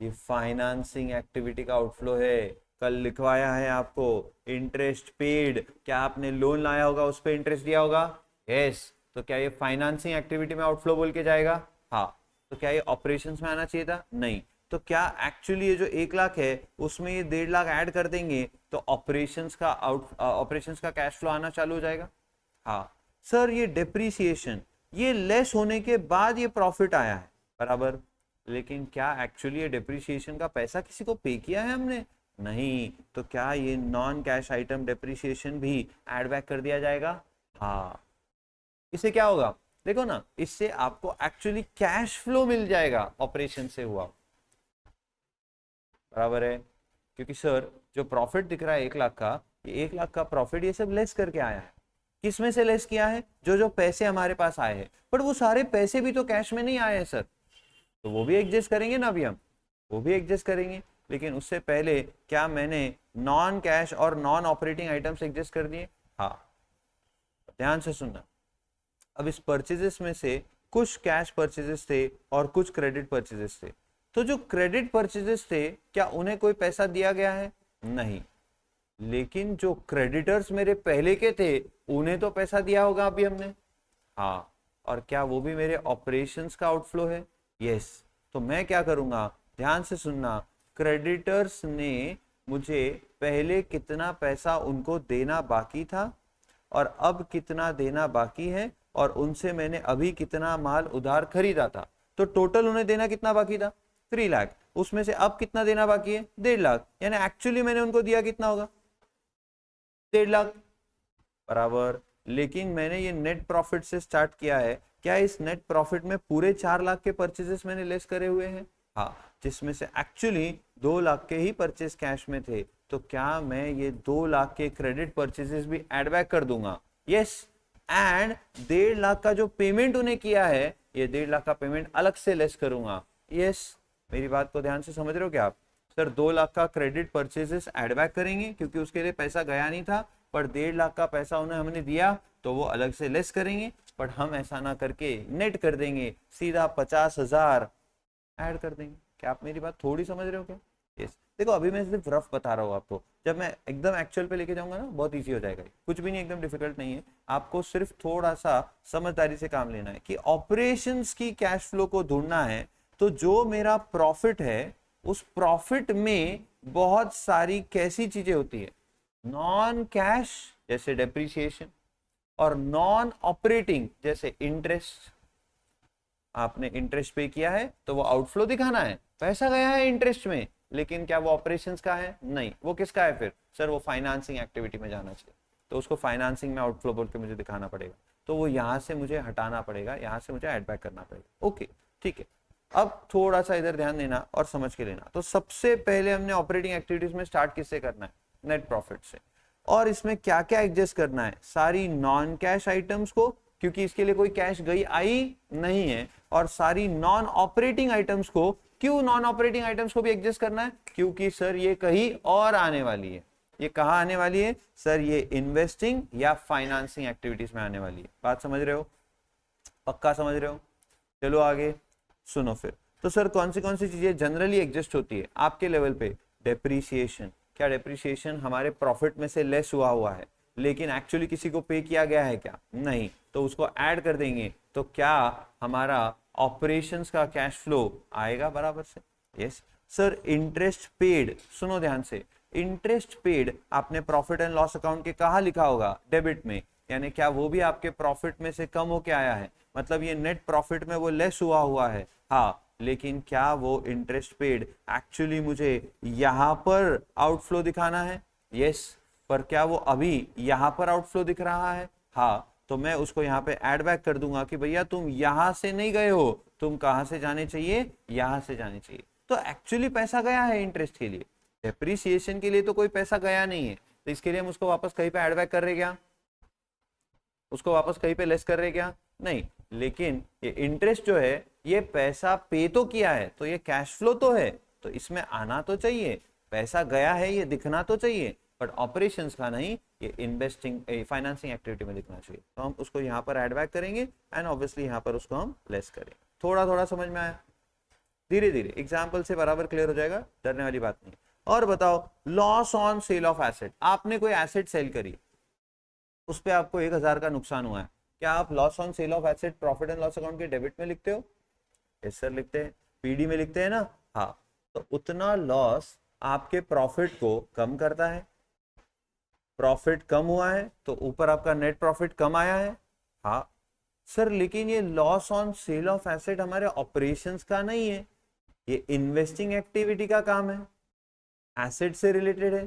ये फाइनेंसिंग एक्टिविटी का आउटफ्लो है। कल लिखवाया है आपको, इंटरेस्ट पेड। क्या आपने लोन लाया होगा, उस पर इंटरेस्ट दिया होगा? यस। तो क्या ये फाइनेंसिंग एक्टिविटी में आउटफ्लो बोल के जाएगा? हाँ। तो क्या ये ऑपरेशंस में आना चाहिए था? नहीं। तो क्या एक्चुअली ये जो 1 लाख है उसमें ये 1.5 लाख ऐड कर देंगे तो ऑपरेशंस का कैश फ्लो आना चालू हो जाएगा? हाँ सर, ये डेप्रीसिएशन ये लेस होने के बाद ये प्रॉफिट आया है, बराबर। लेकिन क्या एक्चुअली ये डेप्रीसिएशन का पैसा किसी को पे किया है हमने? नहीं। तो क्या ये नॉन कैश आइटम डेप्रीसिएशन भी ऐड बैक कर दिया जाएगा? हाँ। इससे क्या होगा देखो ना, इससे आपको एक्चुअली कैश फ्लो मिल जाएगा ऑपरेशन से हुआ, बराबर है। क्योंकि सर जो प्रॉफिट दिख रहा है 1 लाख का, ये 1 लाख का प्रॉफिट ये सब लेस करके आया है। किस में से लेस किया है? जो जो पैसे हमारे पास आए हैं। पर वो सारे पैसे भी तो कैश में नहीं आए हैं सर, तो वो भी एडजस्ट करेंगे ना अभी हम, वो भी एडजस्ट करेंगे। लेकिन उससे पहले क्या मैंने नॉन कैश और नॉन ऑपरेटिंग आइटम्स एडजस्ट कर दिए? हाँ। ध्यान से सुनना। अब इस परचेजेस में से कुछ कैश परचेजेस थे और कुछ क्रेडिट परचेजेस थे। तो जो क्रेडिट परचेजेस थे, क्या उन्हें कोई पैसा दिया गया है? नहीं। लेकिन जो क्रेडिटर्स मेरे पहले के थे उन्हें तो पैसा दिया होगा अभी हमने। हाँ। और क्या वो भी मेरे ऑपरेशंस का आउटफ्लो है? यस। तो मैं क्या करूंगा, ध्यान से सुनना। क्रेडिटर्स ने मुझे पहले कितना पैसा उनको देना बाकी था और अब कितना देना बाकी है, और उनसे मैंने अभी कितना माल उधार खरीदा था, तो टोटल उन्हें देना कितना बाकी था? 3 लाख। उसमें से अब कितना देना बाकी है? 1.5 लाख। यानी एक्चुअली मैंने उनको दिया कितना होगा? 1.5 लाख, बराबर। लेकिन मैंने ये नेट प्रॉफिट से स्टार्ट किया है। क्या इस नेट प्रॉफिट में पूरे 4 लाख के परचेजेस मैंने लेस करे हुए हैं? हाँ। जिसमें से एक्चुअली 2 लाख के ही परचेज कैश में थे। तो क्या मैं ये 2 लाख के क्रेडिट परचेजेस भी एड बैक कर दूंगा? यस। एंड 1.5 लाख का जो पेमेंट उन्हें किया है, ये 1.5 लाख का पेमेंट अलग से लेस करूंगा। यस। मेरी बात को ध्यान से समझ रहे हो क्या आप? सर 2 लाख का क्रेडिट परचेजेस एड बैक करेंगे क्योंकि उसके लिए पैसा गया नहीं था, पर 1.5 लाख का पैसा उन्हें हमने दिया तो वो अलग से लेस करेंगे। बट हम ऐसा ना करके नेट कर देंगे, सीधा 50,000 ऐड कर देंगे। क्या आप मेरी बात थोड़ी समझ रहे हो क्या? यस। देखो अभी मैं सिर्फ रफ बता रहा हूँ आपको, जब मैं एकदम एक्चुअल पे लेके जाऊंगा ना बहुत इजी हो जाएगा। कुछ भी नहीं, एकदम डिफिकल्ट नहीं है। आपको सिर्फ थोड़ा सा समझदारी से काम लेना है कि ऑपरेशंस की कैश फ्लो को ढूंढना है। तो जो मेरा प्रॉफिट है उस प्रॉफिट में बहुत सारी कैसी चीजें होती है? नॉन कैश जैसे डेप्रीसिएशन, और नॉन ऑपरेटिंग जैसे इंटरेस्ट। आपने इंटरेस्ट पे किया है तो वो आउटफ्लो दिखाना है, पैसा गया है इंटरेस्ट में, लेकिन क्या वो ऑपरेशंस का है? नहीं। वो किसका है फिर? सर वो फाइनेंसिंग एक्टिविटी में जाना चाहिए, तो उसको फाइनेंसिंग में आउटफ्लो बोल के मुझे दिखाना पड़ेगा। तो वो यहां से मुझे हटाना पड़ेगा, यहां से मुझे एड बैक करना पड़ेगा। ओके ठीक है। अब थोड़ा सा इधर ध्यान देना और समझ के लेना। तो सबसे पहले हमने ऑपरेटिंग एक्टिविटीज में स्टार्ट किससे करना है? नेट प्रॉफिट से। और इसमें क्या क्या एडजस्ट करना है? सारी नॉन कैश आइटम्स को, क्योंकि इसके लिए कोई कैश गई आई नहीं है, और सारी नॉन ऑपरेटिंग आइटम्स को। क्यों नॉन ऑपरेटिंग आइटम्स को भी एडजस्ट करना है? क्योंकि सर ये कहीं और आने वाली है। ये कहाँ आने वाली है सर? ये इन्वेस्टिंग या फाइनेंसिंग एक्टिविटीज में आने वाली है। बात समझ रहे हो? पक्का समझ रहे हो? चलो आगे। सुनो फिर, तो सर कौन सी चीजें जनरली एग्जिस्ट होती है आपके लेवल पे? डेप्रीसिएशन। क्या डेप्रीसिएशन हमारे प्रॉफिट में से लेस हुआ है, लेकिन एक्चुअली किसी को पे किया गया है क्या? नहीं, तो उसको ऐड कर देंगे तो क्या हमारा ऑपरेशंस का कैश फ्लो आएगा बराबर से? Yes sir. इंटरेस्ट पेड, सुनो ध्यान से, इंटरेस्ट पेड आपने प्रॉफिट एंड लॉस अकाउंट के कहा लिखा होगा? डेबिट में। यानी क्या वो भी आपके प्रॉफिट में से कम होके आया है? मतलब ये नेट प्रॉफिट में वो लेस हुआ है, हाँ, लेकिन क्या वो इंटरेस्ट पेड एक्चुअली मुझे यहां पर आउटफ्लो दिखाना है? यस। पर क्या वो अभी यहां पर आउटफ्लो दिख रहा है? हाँ, तो मैं उसको यहाँ पे ऐड बैक कर दूंगा कि भैया तुम यहां से नहीं गए हो, तुम कहां से जाने चाहिए? यहां से जाने चाहिए। तो एक्चुअली पैसा गया है इंटरेस्ट के लिए, डेप्रीसिएशन के लिए तो कोई पैसा गया नहीं है, तो इसके लिए हम उसको वापस कहीं पे ऐड बैक कर रहे क्या? उसको वापस कहीं पे लेस कर रहे क्या? नहीं। लेकिन ये इंटरेस्ट जो है ये पैसा पे तो किया है, तो ये कैश फ्लो तो है, तो इसमें आना तो चाहिए, पैसा गया है ये दिखना तो चाहिए, बट ऑपरेशंस का नहीं, ये इन्वेस्टिंग फाइनेंसिंग एक्टिविटी में दिखना चाहिए। तो हम उसको यहाँ पर ऐड बैक करेंगे एंड ऑब्वियसली यहाँ पर उसको हम लेस करेंगे। थोड़ा थोड़ा समझ में आया? धीरे धीरे एग्जाम्पल से बराबर क्लियर हो जाएगा, डरने वाली बात नहीं। और बताओ, loss on sale of asset, आपने कोई एसेट सेल करी, उस पे आपको 1000 का नुकसान हुआ है, क्या आप loss on sale of asset profit and loss account के डेबिट में लिखते हो? यस सर लिखते हैं। पीडी में लिखते हैं ना? हाँ। तो उतना लॉस आपके प्रॉफिट को कम करता है, प्रॉफिट कम हुआ है तो ऊपर आपका नेट प्रॉफिट कम आया है। हाँ सर, लेकिन ये loss on sale of asset हमारे ऑपरेशंस का नहीं है, ये इन्वेस्टिंग एक्टिविटी का काम है, एसेट से रिलेटेड है,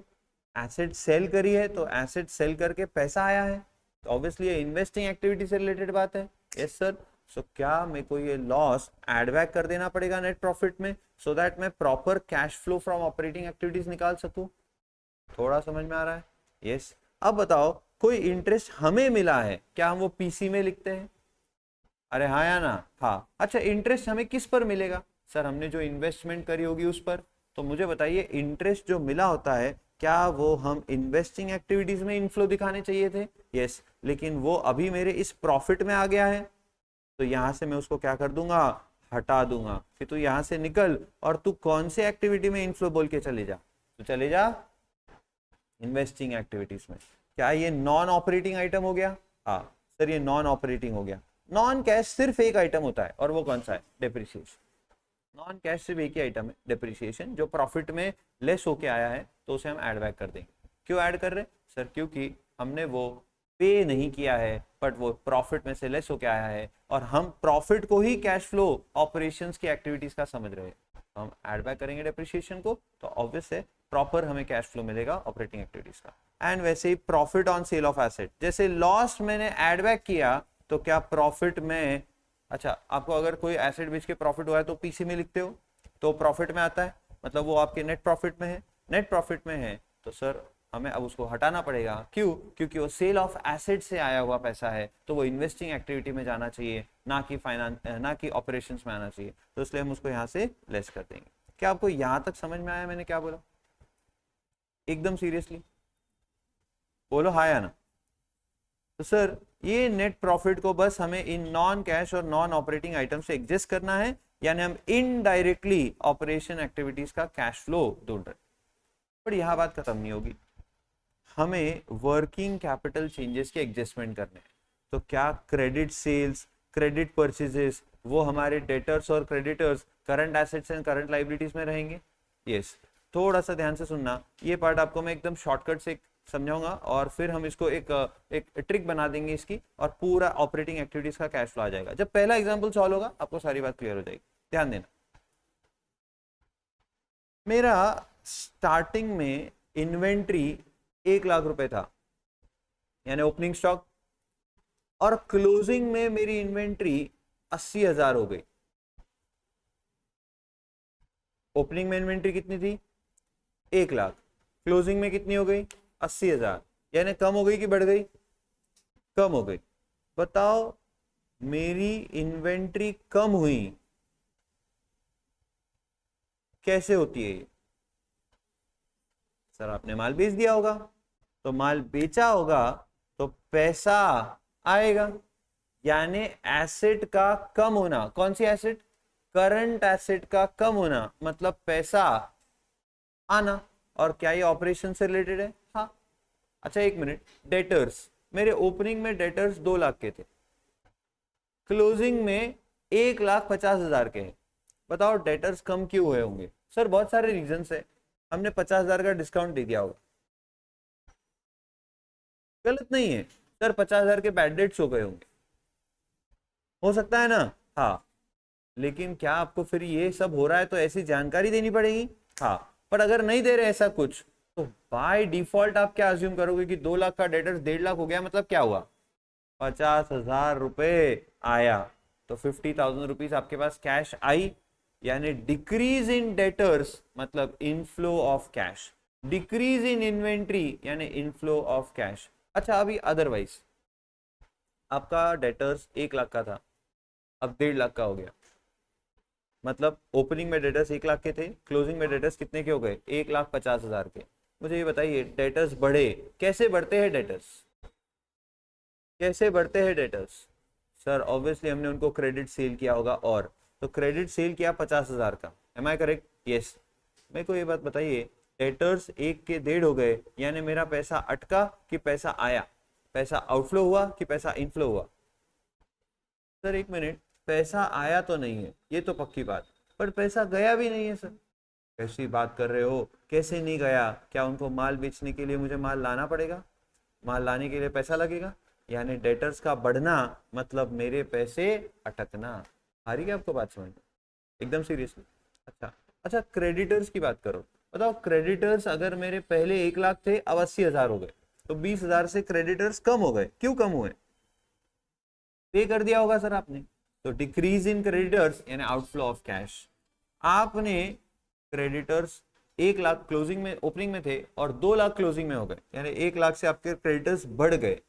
एसेट सेल करी है तो एसेट सेल करके पैसा आया है, तो ऑब्वियसली ये इन्वेस्टिंग एक्टिविटी से रिलेटेड बात है। Yes sir. सो क्या मेरे को ये लॉस एड बैक कर देना पड़ेगा नेट प्रॉफिट में, सो दैट मैं proper cash flow from operating activities निकाल सकूं? थोड़ा समझ में आ रहा है? यस। अब बताओ, कोई इंटरेस्ट हमें मिला है, क्या हम वो पीसी में लिखते हैं? अरे हाँ या ना? हाँ। अच्छा, इंटरेस्ट हमें किस पर मिलेगा? सर हमने जो इन्वेस्टमेंट करी होगी उस पर। तो मुझे बताइए, इंटरेस्ट जो मिला होता है क्या वो हम इन्वेस्टिंग एक्टिविटीज में इनफ्लो दिखाने चाहिए थे? यस। लेकिन वो अभी मेरे इस प्रॉफिट में आ गया है, तो यहां से मैं उसको क्या कर दूंगा? हटा दूंगा कि तू यहां से निकल और तू कौन से एक्टिविटी में इनफ्लो बोल के चले जा, तो चले जा इन्वेस्टिंग एक्टिविटीज में। क्या ये नॉन ऑपरेटिंग आइटम हो गया? हाँ सर, ये नॉन ऑपरेटिंग हो गया। नॉन कैश सिर्फ एक आइटम होता है, और वो कौन सा है? डेप्रिसिएशन। नॉन कैश सिर्फ एक ही आइटम है, डेप्रिसिएशन, जो प्रॉफिट में लेस होके आया है तो उसे हम ऐड बैक कर देंगे। क्यों ऐड कर रहे हैं सर? क्योंकि हमने वो पे नहीं किया है, बट वो प्रॉफिट में से लेस होके आया है, और हम प्रॉफिट को ही कैश फ्लो ऑपरेशंस की एक्टिविटीज का समझ रहे हैं, तो हम ऐड बैक करेंगे डेप्रिसिएशन को, तो ऑब्वियस है प्रॉपर हमें कैश फ्लो मिलेगा ऑपरेटिंग एक्टिविटीज का। एंड वैसे ही profit on sale of asset, जैसे लॉस मैंने ऐड बैक किया तो क्या प्रॉफिट में, अच्छा आपको अगर कोई एसेट बेच के प्रॉफिट हुआ है तो पीसी में लिखते हो, तो प्रॉफिट में आता है, मतलब वो आपके नेट प्रॉफिट में है। नेट प्रॉफिट में है तो सर हमें अब उसको हटाना पड़ेगा। क्यों? क्योंकि वो सेल ऑफ एसेट से आया हुआ पैसा है, तो वो इन्वेस्टिंग एक्टिविटी में जाना चाहिए, ना कि फाइनेंस, ना कि ऑपरेशंस में आना चाहिए, तो इसलिए हम उसको यहाँ से लेस कर देंगे। क्या आपको यहाँ तक समझ में आया मैंने क्या बोला? एकदम सीरियसली बोलो हाँ या ना? तो सर ये नेट प्रॉफिट को बस हमें इन नॉन कैश और नॉन ऑपरेटिंग आइटम से एडजस्ट करना है, यानी हम इनडायरेक्टली ऑपरेशन एक्टिविटीज का कैश फ्लो ढूंढ रहे हैं। पर यह बात खत्म नहीं होगी, हमें वर्किंग कैपिटल चेंजेस के एडजस्टमेंट करने हैं। तो क्या क्रेडिट सेल्स, क्रेडिट परचेजेस, वो हमारे डेटर्स और creditors current assets and current liabilities में रहेंगे? यस। थोड़ा सा ध्यान से सुनना, ये पार्ट आपको मैं एकदम शॉर्टकट से समझाऊंगा, और फिर हम इसको एक ट्रिक बना देंगे इसकी, और पूरा ऑपरेटिंग एक्टिविटीज का कैश फ्लो आ जाएगा। जब पहला एग्जांपल सॉल्व होगा आपको सारी बात क्लियर हो जाएगी। ध्यान देना, मेरा स्टार्टिंग में इन्वेंट्री 1 लाख रुपए था, यानी ओपनिंग स्टॉक, और क्लोजिंग में मेरी इन्वेंट्री 80,000 हो गई। ओपनिंग में इन्वेंट्री कितनी थी? 1 लाख। क्लोजिंग में कितनी हो गई? 80,000। यानी कम हो गई कि बढ़ गई? कम हो गई। बताओ, मेरी इन्वेंट्री कम हुई कैसे होती है ये? सर आपने माल बेच दिया होगा, तो माल बेचा होगा तो पैसा आएगा, यानी एसेट का कम होना। कौन सी एसेट? करंट एसेट का कम होना मतलब पैसा आना, और क्या ये ऑपरेशन से रिलेटेड है? हाँ। अच्छा एक मिनट, डेटर्स, मेरे ओपनिंग में डेटर्स 2 लाख के थे, क्लोजिंग में 1,50,000 के हैं, बताओ डेटर्स कम क्यों हुए होंगे? सर बहुत सारे रीजंस है, हमने 50,000 का डिस्काउंट दे दिया होगा। गलत नहीं है सर, 50,000 के बैड डेट्स हो गए होंगे, हो सकता है ना? हाँ, लेकिन क्या आपको फिर ये सब हो रहा है तो ऐसी जानकारी देनी पड़ेगी? हाँ, पर अगर नहीं दे रहे ऐसा कुछ तो बाय डिफॉल्ट आप क्या अज्यूम करोगे कि 2 लाख का डेटर्स 1.5 लाख हो गया, मतलब क्या हुआ? 50,000 रुपए आया, तो 50,000 रुपीज आपके पास कैश आई, यानी डिक्रीज इन डेटर्स मतलब inflow of cash, decrease in inventory यानी इनफ्लो ऑफ कैश। अच्छा अभी अदरवाइज आपका डेटर्स 1 लाख का था, अब 1.5 लाख का हो गया, मतलब ओपनिंग में डेटर्स 1 लाख के थे, क्लोजिंग में डेटर्स कितने के हो गए? 1,50,000 के। मुझे ये बताइए डेटर्स बढ़े, कैसे बढ़ते हैं डेटर्स? कैसे बढ़ते हैं डेटर्स? सर ऑब्वियसली हमने उनको क्रेडिट सेल किया होगा, और तो क्रेडिट सेल किया 50,000 का, एम आई करेक्ट? यस। मेरे को ये बात बताइए, डेटर्स 1 के 1.5 हो गए, यानी मेरा पैसा अटका कि पैसा आया? पैसा आउटफ्लो हुआ कि पैसा इनफ्लो हुआ? सर एक मिनट, पैसा आया तो नहीं है ये तो पक्की बात, पर पैसा गया भी नहीं है सर। कैसी बात कर रहे हो, कैसे नहीं गया? क्या उनको माल बेचने के लिए मुझे माल लाना पड़ेगा? माल लाने के लिए पैसा लगेगा, यानी डेटर्स का बढ़ना मतलब मेरे पैसे अटकना। आ रही है आपको बात समझ में? एकदम सीरियसली। अच्छा अच्छा, क्रेडिटर्स की बात करो, बताओ क्रेडिटर्स अगर मेरे पहले 1 लाख थे अब 80,000 हो गए, तो 20,000 से क्रेडिटर्स कम हो गए, क्यों कम हुए? पे कर दिया होगा सर आपने, तो डिक्रीज इन क्रेडिटर्स यानी आउटफ्लो ऑफ कैश। आपने क्रेडिटर्स 1 लाख क्लोजिंग में ओपनिंग में थे और 2 लाख क्लोजिंग में हो गए, यानी 1 लाख से आपके क्रेडिटर्स बढ़ गए,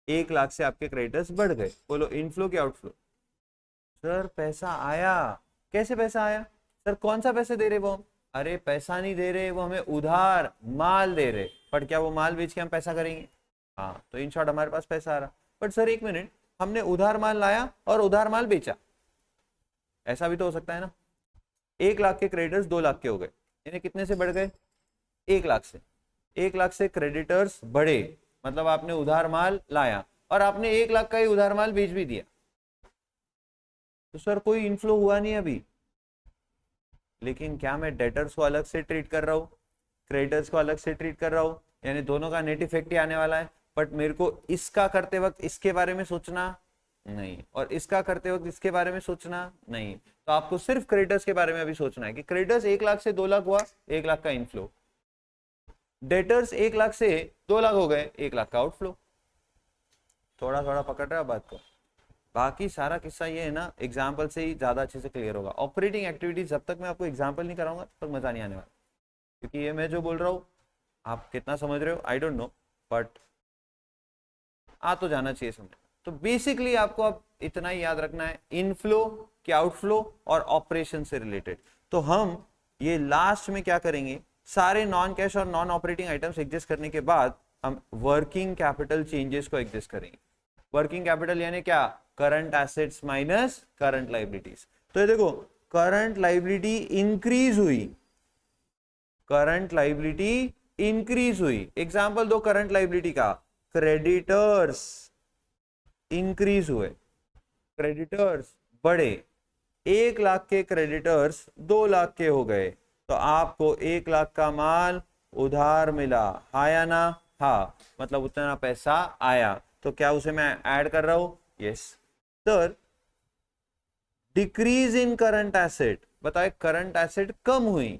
1 लाख से आपके क्रेडिटर्स बढ़ गए। बोलो इनफ्लो की आउटफ्लो? सर पैसा आया, कैसे पैसा आया? सर कौन सा पैसे दे रहे वो? अरे पैसा नहीं दे रहे, वो हमें उधार माल दे रहे, बट क्या वो माल बेच के हम पैसा करेंगे? हाँ, तो इन शॉर्ट हमारे पास पैसा आ रहा। बट सर एक मिनट, हमने उधार माल लाया और उधार माल बेचा, ऐसा भी तो हो सकता है ना? 1 लाख के क्रेडिटर्स 2 लाख के हो गए, यानी कितने से बढ़ गए? 1 लाख से। 1 लाख से क्रेडिटर्स बढ़े, मतलब आपने उधार माल लाया और आपने 1 लाख का ही उधार माल बेच भी दिया, तो सर कोई इनफ्लो हुआ नहीं अभी। लेकिन क्या मैं डेटर्स को अलग से ट्रीट कर रहा हूँ, क्रेडिटर्स को अलग से ट्रीट कर रहा हूँ, यानी दोनों का नेट इफेक्ट ही आने वाला है, बट मेरे को इसका करते वक्त इसके बारे में सोचना नहीं, और इसका करते वक्त इसके बारे में सोचना नहीं। तो आपको सिर्फ क्रेडिटर्स के बारे में अभी सोचना है कि क्रेडिटर्स 1 लाख से 2 लाख हुआ, 1 लाख का इनफ्लो, डेटर्स 1 लाख से 2 लाख हो गए, 1 लाख का आउटफ्लो। थोड़ा थोड़ा पकड़ रहा है बात को? बाकी सारा किस्सा ये है ना, एग्जाम्पल से ही ज्यादा अच्छे से क्लियर होगा। ऑपरेटिंग एक्टिविटीज जब तक मैं आपको एग्जाम्पल नहीं कराऊंगा तब मजा नहीं आने वाला, क्योंकि ये मैं जो बोल रहा हूँ आप कितना समझ रहे हो आई डोंट नो, बट आ तो जाना चाहिए समझ। तो बेसिकली आपको अब इतना ही याद रखना है, इनफ्लो कि आउटफ्लो और ऑपरेशन से रिलेटेड। तो हम ये लास्ट में क्या करेंगे, सारे नॉन कैश और नॉन ऑपरेटिंग आइटम्स एडजस्ट करने के बाद हम वर्किंग कैपिटल चेंजेस को एडजस्ट करेंगे। वर्किंग कैपिटल यानी क्या? Current assets minus current liabilities. तो ये देखो, करंट लाइबिलिटी इंक्रीज हुई, करंट लाइबिलिटी इंक्रीज हुई। एग्जांपल दो करंट लाइबिलिटी का, क्रेडिटर्स इंक्रीज हुए, क्रेडिटर्स बढ़े, 1 लाख के क्रेडिटर्स 2 लाख के हो गए, तो आपको 1 लाख का माल उधार मिला, हाँ या ना? हाँ, मतलब उतना पैसा आया, तो क्या उसे मैं ऐड कर रहा हूं? Yes sir. Decrease in current asset, बताए करंट एसेट कम हुई,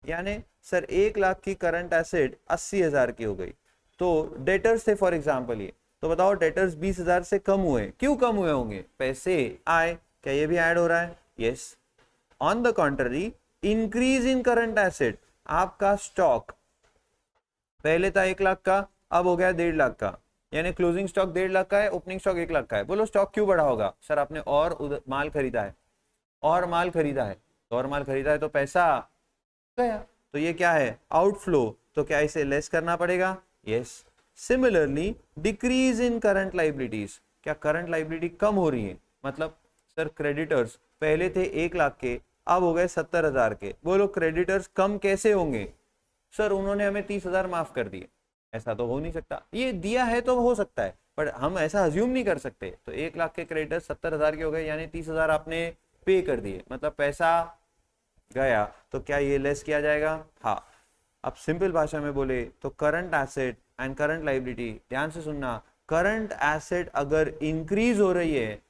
यानी सर 1 लाख की करंट एसेट 80,000 की हो गई, तो डेटर्स थे फॉर एग्जांपल ये, तो बताओ डेटर्स 20,000 से कम हुए, क्यों कम हुए होंगे? पैसे आए, क्या ये भी ऐड हो रहा है? Yes. On the contrary, increase in current asset, आपका स्टॉक पहले था 1 लाख का, अब हो गया 1.5 लाख का, यानी क्लोजिंग स्टॉक 1.5 लाख का है, ओपनिंग स्टॉक 1 लाख का है। बोलो स्टॉक क्यों बढ़ा होगा? सर आपने और माल खरीदा है, और माल खरीदा है, और माल खरीदा है तो पैसा गया, तो ये क्या है? आउटफ्लो, तो क्या इसे लेस करना पड़ेगा? Yes. Similarly decrease in current liabilities, क्या करंट लाइबिलिटी कम हो रही है, मतलब सर क्रेडिटर्स पहले थे 1 लाख के, अब हो गए 70,000 के। बोलो क्रेडिटर्स कम कैसे होंगे? सर उन्होंने हमें 30,000 माफ कर दिए। ऐसा तो हो नहीं सकता, ये दिया है तो हो सकता है, पर हम ऐसा अज्यूम नहीं कर सकते। तो 1 लाख के क्रेडिटर्स 70,000 के हो गए, यानी 30,000 आपने पे कर दिए, मतलब पैसा गया, तो क्या ये लेस किया जाएगा? हाँ। अब सिंपल भाषा में बोले तो current asset and current liability, ध्यान से सुनना, करंट एसेट अगर इंक्रीज हो रही है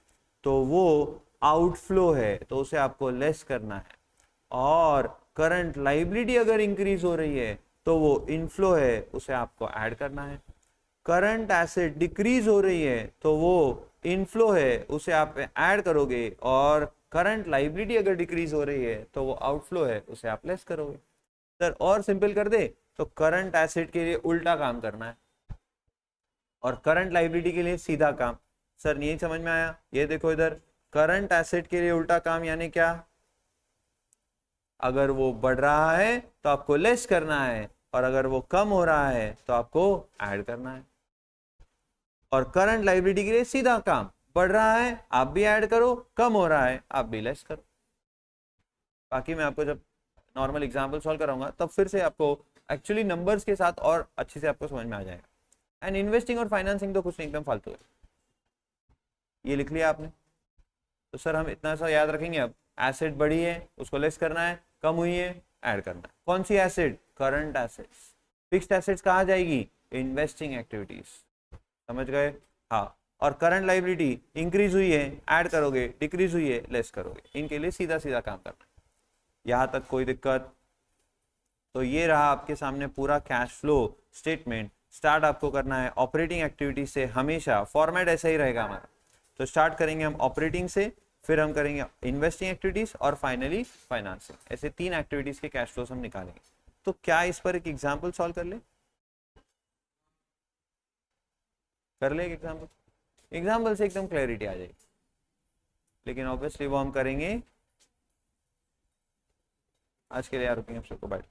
तो वो आउटफ्लो है, तो उसे आपको लेस करना है, और करंट लाइबिलिटी अगर इंक्रीज हो रही है तो वो इनफ्लो है, उसे आपको ऐड करना है। करंट एसेट डिक्रीज हो रही है तो वो इनफ्लो है, उसे आप ऐड करोगे, और करंट लाइबिलिटी अगर डिक्रीज हो रही है तो वो आउटफ्लो है, उसे आप लेस करोगे। सर और सिंपल कर दे तो करंट एसेट के लिए उल्टा काम करना है और करंट लाइबिलिटी के लिए सीधा काम। सर नहीं समझ में आया? ये देखो इधर, करंट एसेट के लिए उल्टा काम यानी क्या? अगर वो बढ़ रहा है तो आपको लेस करना है, और अगर वो कम हो रहा है तो आपको ऐड करना है। और करंट लाइबिलिटी के लिए सीधा काम, बढ़ रहा है आप भी ऐड करो, कम हो रहा है आप भी लेस करो। बाकी मैं आपको जब नॉर्मल एग्जांपल सॉल्व कराऊंगा तब फिर से आपको एक्चुअली नंबर्स के साथ और अच्छे से आपको समझ में आ जाएगा। एंड इन्वेस्टिंग और फाइनेंसिंग तो कुछ नहीं, एकदम फालतू है। ये लिख लिया आपने? तो सर हम इतना सा याद रखेंगे, अब एसेट बढ़ी है उसको लेस करना है, कम हुई है ऐड करना है। कौन सी asset? Current assets. Fixed assets कहाँ जाएगी? Investing activities. समझ गए? हाँ। और करंट लाइबिलिटी इंक्रीज हुई है ऐड करोगे, डिक्रीज हुई है लेस करोगे। इनके लिए सीधा सीधा काम करना है। यहां तक कोई दिक्कत? तो ये रहा आपके सामने पूरा कैश फ्लो स्टेटमेंट। स्टार्ट आपको करना है ऑपरेटिंग एक्टिविटी से, हमेशा फॉर्मेट ऐसा ही रहेगा हमारा। तो स्टार्ट करेंगे हम ऑपरेटिंग से, फिर हम करेंगे इन्वेस्टिंग एक्टिविटीज, और फाइनली फाइनेंसिंग। ऐसे 3 एक्टिविटीज के कैश फ्लोस हम निकालेंगे। तो क्या इस पर एक एग्जाम्पल सॉल्व कर ले? कर ले एक एग्जाम्पल? एग्जाम्पल से एकदम क्लैरिटी आ जाएगी, लेकिन ऑब्वियसली वो हम करेंगे। आज के लिए यार रुकेंगे, हम सबको बैठ